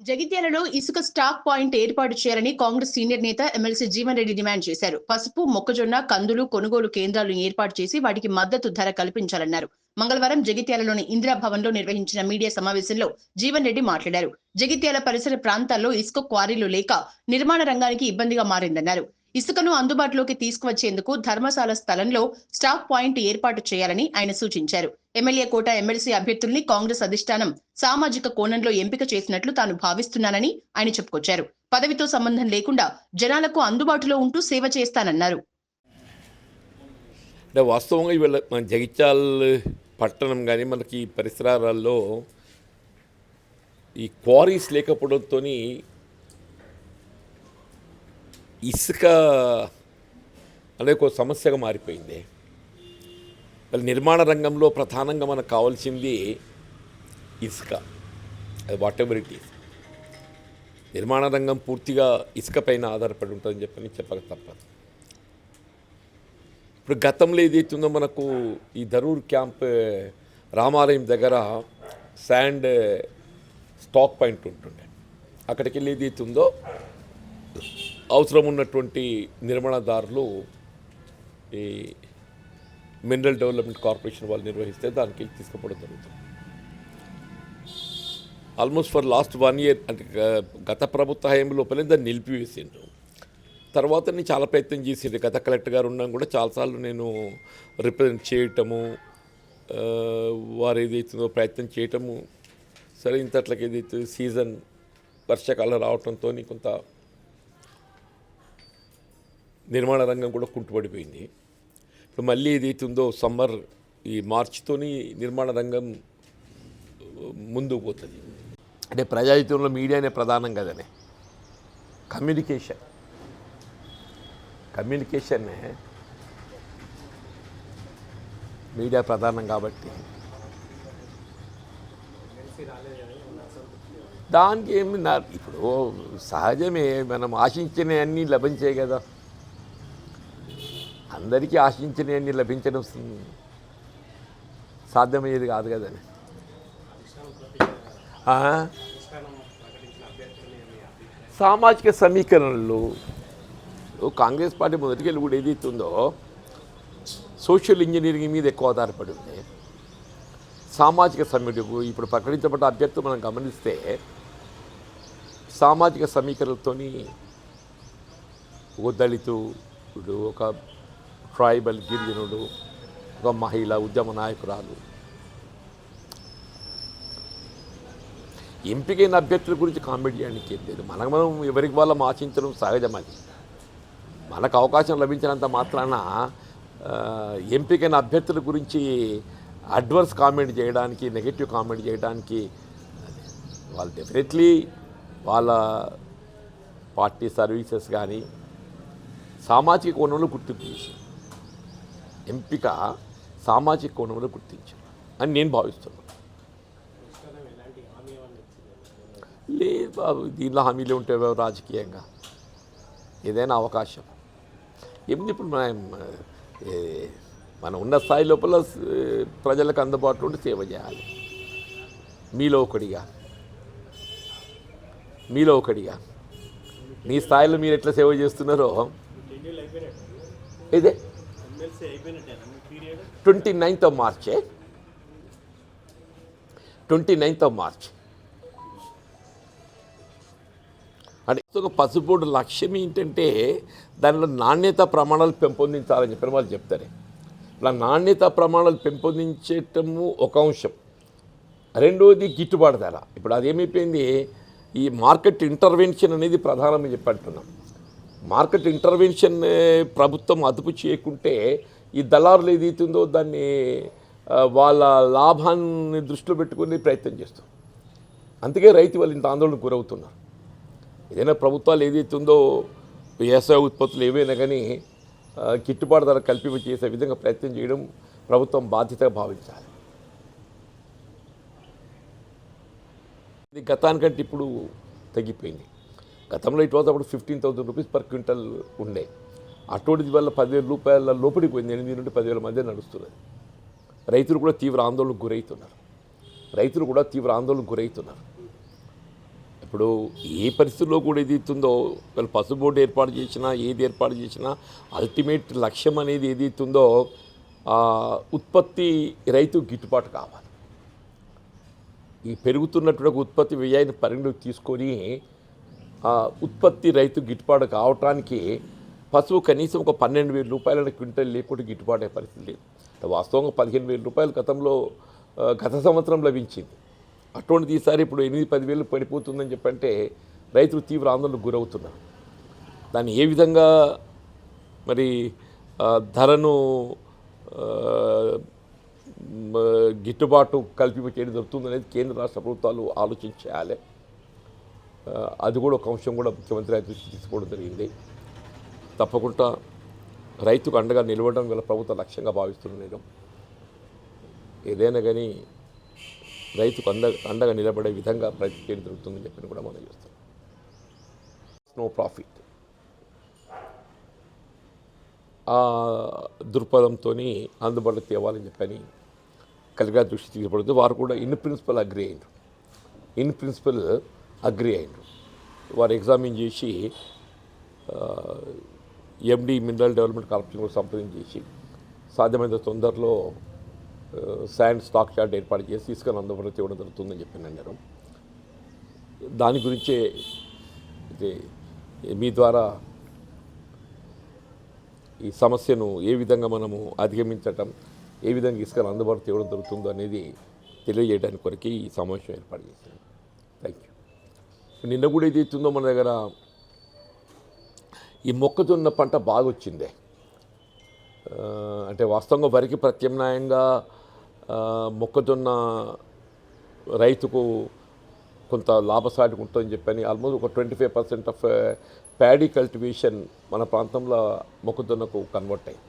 జగిత్యాలలో ఇసుక stock point ఏర్పాటు చేయాలని కాంగ్రెస్ సీనియర్ నేత ఎమ్మెల్సీ జీవన్ రెడ్డి డిమాండ్ చేశారు. పసుపు, మొక్కజొన్న, కందులు కొనుగోలు కేంద్రాలను ఏర్పాటు చేసి వాటికి మద్దతు ధర కల్పించాలన్నారు. మంగళవారం జగిత్యాలలోని ఇందిరాభవన్ లో నిర్వహించిన మీడియా సమావేశంలో జీవన్ రెడ్డి మాట్లాడారు. జగిత్యాల పరిసర ప్రాంతాల్లో ఇసుక క్వారీలు లేక నిర్మాణ రంగానికి ఇబ్బందిగా మారిందన్నారు. ఇసుకను అందుబాటులోకి తీసుకువచ్చేందుకు ధర్మశాల స్థలంలో స్టాక్ పాయింట్ ఏర్పాటు చేయాలని ఆయన సూచించారు. ఎమ్మెల్యే కోట ఎమ్మెల్సీ అభ్యర్థుల్ని కాంగ్రెస్ అధిష్టానం సామాజిక కోణంలో ఎంపిక చేసినట్లు తాను భావిస్తున్నానని ఆయన చెప్పుకొచ్చారు. పదవితో సంబంధం లేకుండా జనాలకు అందుబాటులో ఉంటూ సేవ చేస్తానన్నారు. వాస్తవంగా ఇవాళ మన జగిత్యాల పట్టణం కానీ మనకి పరిసరాల్లో ఈ క్వారీస్ లేకపోవడంతో ఇసుక అనే ఒక సమస్యగా మారిపోయింది. నిర్మాణ రంగంలో ప్రధానంగా మనకు కావాల్సింది ఇసుక. అది వాట్ ఎవర్ ఇట్ ఈస్. నిర్మాణ రంగం పూర్తిగా ఇసుక పైన ఆధారపడి ఉంటుందని చెప్పక తప్పదు. ఇప్పుడు గతంలో ఏదైతుందో మనకు ఈ ధరూర్ క్యాంప్ రామాలయం దగ్గర శాండ్ స్టాక్ పాయింట్ ఉంటుండే. అక్కడికి వెళ్ళి ఏదైతుందో అవసరం ఉన్నటువంటి నిర్మాణదారులు ఈ మినరల్ డెవలప్మెంట్ కార్పొరేషన్ వాళ్ళు నిర్వహిస్తే దానికి తీసుకుపోవడం జరుగుతుంది. ఆల్మోస్ట్ ఫర్ లాస్ట్ 1 year అంటే గత ప్రభుత్వ హయాం లోపలే దాన్ని నిలిపివేసిండ్రు. తర్వాత నేను చాలా ప్రయత్నం చేసిండ్రు. గత కలెక్టర్ గారు ఉన్నాం కూడా చాలాసార్లు నేను రిప్రజెంట్ చేయటము, వారు ఏదైతుందో ప్రయత్నం చేయటము. సరే ఇంతట్లకి ఏదైతే సీజన్ వర్షాకాలం రావడంతో కొంత నిర్మాణ రంగం కూడా కుంటుపడిపోయింది. ఇప్పుడు మళ్ళీ ఏదైతుందో సమ్మర్ ఈ మార్చితోని నిర్మాణ రంగం ముందుకు పోతుంది. అంటే ప్రజాహితంలో మీడియానే ప్రధానం కదనే. కమ్యూనికేషన్నే మీడియా ప్రధానం కాబట్టి దానికి ఏమి ఇప్పుడు సహజమే, మనం ఆశించినవన్నీ లభించాయి కదా. అందరికీ ఆశించినవన్నీ లభించడం సాధ్యమయ్యేది కాదు కదని. సామాజిక సమీకరణలు కాంగ్రెస్ పార్టీ మొదటికెళ్ళి కూడా ఏదైతుందో సోషల్ ఇంజనీరింగ్ మీద ఎక్కువ ఆధారపడి ఉంది. సామాజిక సమీకరణకు ఇప్పుడు ప్రకటించబడ్డ అభ్యర్థులు మనం గమనిస్తే సామాజిక సమీకరణలతో ఒక దళితుడు, ఒక ట్రైబల్ గిరిజనుడు, ఒక మహిళ, ఉద్యమ నాయకురాలు, ఎంపికైన అభ్యర్థుల గురించి కామెంట్ చేయడానికి ఏం లేదు. మనం ఎవరికి వాళ్ళం ఆశించడం సహజం. అది మనకు అవకాశం లభించినంత మాత్రాన ఎంపికైన అభ్యర్థుల గురించి అడ్వర్స్ కామెంట్ చేయడానికి, నెగటివ్ కామెంట్ చేయడానికి వాళ్ళు డెఫినెట్లీ వాళ్ళ పార్టీ సర్వీసెస్ కానీ సామాజిక కోణంలో గుర్తింపు చేశారు. ఎంపిక సామాజిక కోణంలో గుర్తించారు అని నేను భావిస్తున్నాను. లేదు బాబు, దీనిలో హామీలు ఉంటాయి రాజకీయంగా. ఏదైనా అవకాశం ఏమిటి? ఇప్పుడు మనం ఉన్న స్థాయి లోపల ప్రజలకు అందుబాటులో ఉండి సేవ చేయాలి. మీలో ఒకడిగా మీ స్థాయిలో మీరు ఎట్లా సేవ చేస్తున్నారో ఇదే 29th of March. 29th of March. అంటే ఒక పసుపు లక్ష్యం ఏంటంటే దానిలో నాణ్యత ప్రమాణాలు పెంపొందించాలని చెప్పిన వాళ్ళు చెప్తారు. ఇలా నాణ్యత ప్రమాణాలు పెంపొందించటము ఒక అంశం. రెండవది గిట్టుబాటు ధర. ఇప్పుడు అదేమైపోయింది, ఈ మార్కెట్ ఇంటర్వెన్షన్ అనేది ప్రధానమని చెప్పంటున్నాం. మార్కెట్ ఇంటర్వెన్షన్ ప్రభుత్వం అదుపు చేయకుంటే ఈ దళారులు ఏదైతుందో దాన్ని వాళ్ళ లాభాన్ని దృష్టిలో పెట్టుకుని ప్రయత్నం చేస్తారు. అందుకే రైతు వాళ్ళు ఇంత ఆందోళనకు గురవుతున్నారు. ఏదైనా ప్రభుత్వాలు ఏదైతుందో వ్యవసాయ ఉత్పత్తులు ఏవైనా కానీ గిట్టుబాటు ధర కల్పింప చేసే విధంగా ప్రయత్నం చేయడం ప్రభుత్వం బాధ్యతగా భావించాలి. ఇది గతానికంటే ఇప్పుడు తగ్గిపోయింది. గతంలో ఇటు అప్పుడు 15,000 రూపీస్ పర్ క్వింటల్ ఉండే. అటువంటిది వల్ల 10,000 రూపాయల లోపలికి పోయింది. 8 నుండి 10,000 మధ్య నడుస్తున్నది. రైతులు కూడా తీవ్ర ఆందోళనకు గురవుతున్నారు. ఇప్పుడు ఏ పరిస్థితుల్లో కూడా ఏది ఇస్తుందో వీళ్ళు పసుపు బోర్డు ఏర్పాటు చేసినా ఏది ఏర్పాటు చేసినా అల్టిమేట్ లక్ష్యం అనేది ఏది ఇస్తుందో ఉత్పత్తి రైతు గిట్టుబాటు కావాలి. ఈ పెరుగుతున్నటువంటి ఉత్పత్తి వ్యయాన్ని పరిగణలోకి తీసుకొని ఉత్పత్తి రైతు గిట్టుబాటు కావటానికి పసుపు కనీసం ఒక 12,000 రూపాయల క్వింటల్ లేకుండా గిట్టుబాటు అయ్యే పరిస్థితి లేదు. వాస్తవంగా 15,000 రూపాయలు గతంలో గత సంవత్సరం లభించింది. అటువంటిది ఈసారి ఇప్పుడు 8-10 పడిపోతుందని చెప్పంటే రైతులు తీవ్ర ఆందోళనకు గురవుతున్నారు. దాన్ని ఏ విధంగా మరి ధరను గిట్టుబాటు కల్పించేది దొరుకుతుంది అనేది కేంద్ర రాష్ట్ర ప్రభుత్వాలు ఆలోచించాలి. అది కూడా ఒక అంశం కూడా ముఖ్యమంత్రి గారి దృష్టికి తీసుకోవడం జరిగింది. తప్పకుండా రైతుకు అండగా నిలవడం గల ప్రభుత్వ లక్ష్యంగా భావిస్తున్నాను నేను. ఏదైనా కానీ రైతుకు అండగా నిలబడే విధంగా ప్రయత్నం చేయడం జరుగుతుందని చెప్పి కూడా మనం చేస్తాం. నో ప్రాఫిట్ ఆ దృక్పథంతో అందుబాటులో తేవాలని చెప్పని కలెక్టర్ దృష్టి తీసుకుపడుతుంది. వారు కూడా ఇన్ ప్రిన్సిపల్ అగ్రి అయ్యారు. వారు ఎగ్జామిన్ చేసి ఎండి మినరల్ డెవలప్మెంట్ కార్పొరేషన్ కూడా సంప్రదించేసి సాధ్యమైనంత తొందరలో శాండ్ స్టాక్ యార్డ్ ఏర్పాటు చేసి ఇసుకను అందుబాటులో తేవడం జరుగుతుందని చెప్పి అన్నారు. దాని గురించే మీ ద్వారా ఈ సమస్యను ఏ విధంగా మనము అధిగమించటం, ఏ విధంగా ఇసుకను అందుబాటులో తేవడం జరుగుతుందో అనేది తెలియజేయడానికి కొరకు ఈ సమావేశం ఏర్పాటు చేశాను. Thank you. నిన్న కూడా ఏది అవుతుందో మన దగ్గర ఈ మొక్కజొన్న పంట బాగా వచ్చిందే. అంటే వాస్తవంగా వరికి ప్రత్యామ్నాయంగా మొక్కజొన్న రైతుకు కొంత లాభసాటిగా ఉంటుందని చెప్పని ఆల్మోస్ట్ ఒక 25% ఆఫ్ ప్యాడీ కల్టివేషన్ మన ప్రాంతంలో మొక్కజొన్నకు కన్వర్ట్ అయ్యింది.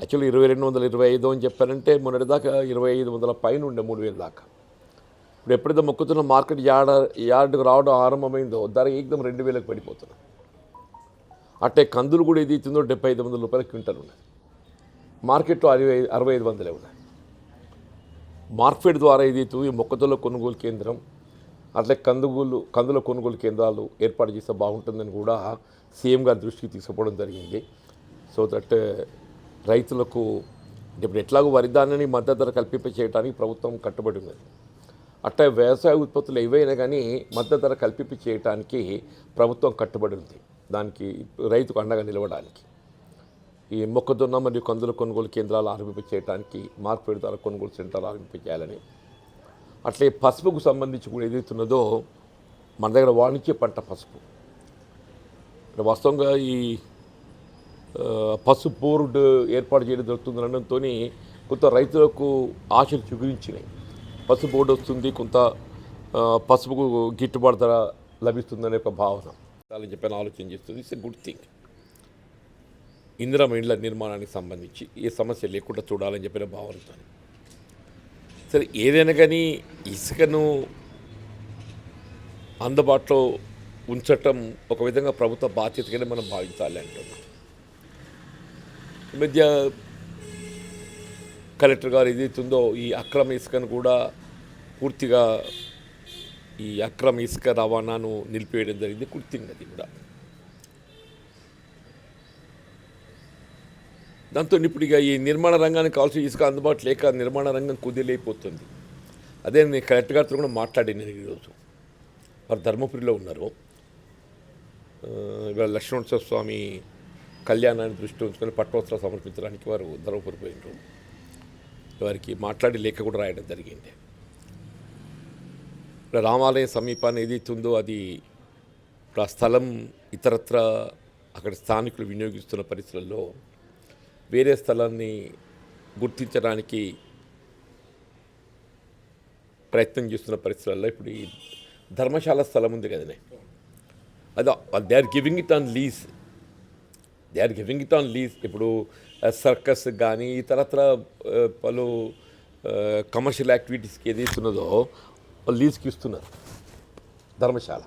యాక్చువల్లీ 2225 అని చెప్పారంటే మొన్నటిదాకా 2500 పైన ఉండే 3000 దాకా. ఇప్పుడు ఎప్పుడైతే మొక్కజొన్న మార్కెట్ యార్డుకు రావడం ఆరంభమైందో ధర ఏకదం 2000కి పడిపోతుంది. అట్టే కందులు కూడా ఏది అవుతుందో 7500 రూపాయల క్వింటల్ ఉన్నది. మార్కెట్లో 6500 ఉన్నాయి. మార్కెట్ ద్వారా ఏదైతే ఈ మొక్కజొన్న కొనుగోలు కేంద్రం అట్లే కందుల కొనుగోలు కేంద్రాలు ఏర్పాటు చేస్తే బాగుంటుందని కూడా సీఎం గారి దృష్టికి తీసుకుపోవడం జరిగింది. సో దట్ రైతులకు ఇప్పుడు ఎట్లాగో వరి ధాన్యాన్ని మద్దతు ధర కల్పింప చేయడానికి ప్రభుత్వం కట్టుబడి ఉన్నది. అట్లా వ్యవసాయ ఉత్పత్తులు ఏవైనా కానీ మద్దతు ధర కల్పింప చేయడానికి ప్రభుత్వం కట్టుబడి ఉంది. దానికి రైతుకు అండగా నిలవడానికి ఈ మొక్కజొన్న మరియు కందుల కొనుగోలు కేంద్రాలు ఆరంభింప చేయడానికి మార్కెట్ ధర కొనుగోలు సెంటర్ ఆరంభింప చేయాలని, అట్లే పసుపుకు సంబంధించి కూడా ఏదైతున్నదో మన దగ్గర వాణిజ్య పంట పసుపు వాస్తవంగా ఈ పసుపు బోర్డు ఏర్పాటు చేయడం జరుగుతుంది అనడంతో కొంత రైతులకు ఆశలు చిగురించినాయి. పసుపు బోర్డు వస్తుంది, కొంత పసుపుకు గిట్టుబాటు ధర లభిస్తుందనే ఒక భావన అని చెప్పని ఆలోచన చేస్తుంది. It's a good thing. Indiramma ఇండ్ల నిర్మాణానికి సంబంధించి ఏ సమస్య లేకుండా చూడాలని చెప్పిన భావనతో సరే ఏదైనా కానీ ఇసుకను అందుబాటులో ఉంచటం ఒక విధంగా ప్రభుత్వ బాధ్యతగానే మనం భావించాలి అంటున్నాం. ఈ మధ్య కలెక్టర్ గారు ఏదైతుందో ఈ అక్రమ ఇసుకను కూడా పూర్తిగా ఈ అక్రమ ఇసుక రవాణాను నిలిపివేయడం జరిగింది. గుర్తింది అది కూడా. దాంతో ఇప్పుడు ఇక ఈ నిర్మాణ రంగానికి కావాల్సిన ఇసుక అందుబాటు లేక నిర్మాణ రంగం కుదిలేకపోతుంది. అదే నేను కలెక్టర్ గారితో కూడా మాట్లాడాను ఈరోజు. వారు ధర్మపురిలో ఉన్నారు. ఇవాళ లక్ష్మణేశ్వర స్వామి కళ్యాణాన్ని దృష్టి ఉంచుకొని పట్టవస్త్రాలు సమర్పించడానికి వారు ధర్మపురి పోయినారు. వారికి మాట్లాడి లేఖ కూడా రాయడం జరిగింది. రామాలయ సమీపాన్ని ఏదైతుందో అది ఇప్పుడు ఆ స్థలం ఇతరత్ర అక్కడ స్థానికులు వినియోగిస్తున్న పరిస్థితుల్లో వేరే స్థలాన్ని గుర్తించడానికి ప్రయత్నం చేస్తున్న పరిస్థితుల్లో ఇప్పుడు ఈ ధర్మశాల స్థలం ఉంది కదనే, అది they are giving it on lease. ఇప్పుడు సర్కస్ కానీ ఇతరత్ర పలు కమర్షియల్ యాక్టివిటీస్కి ఏదైతున్నదో లీజ్కి ఇస్తున్నారు ధర్మశాల.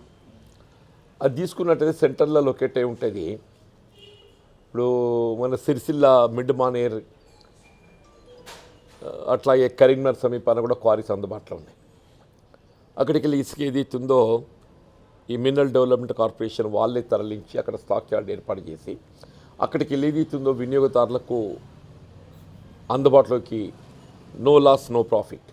అది తీసుకున్నట్టయితే సెంటర్లో లొకేట్ అయి ఉంటుంది. ఇప్పుడు మన సిరిసిల్ల మిడ్ మానేర్ అట్లాగే కరీంనగర్ సమీపాన కూడా క్వారీస్ అందుబాటులో ఉన్నాయి. అక్కడికి వెళ్ళి ఇసుక ఏదైతుందో ఈ మినరల్ డెవలప్మెంట్ కార్పొరేషన్ వాళ్ళే తరలించి అక్కడ స్టాక్ యార్డ్ ఏర్పాటు చేసి అక్కడికి వెళ్ళి ఏదైతుందో వినియోగదారులకు అందుబాటులోకి నో లాస్ నో ప్రాఫిట్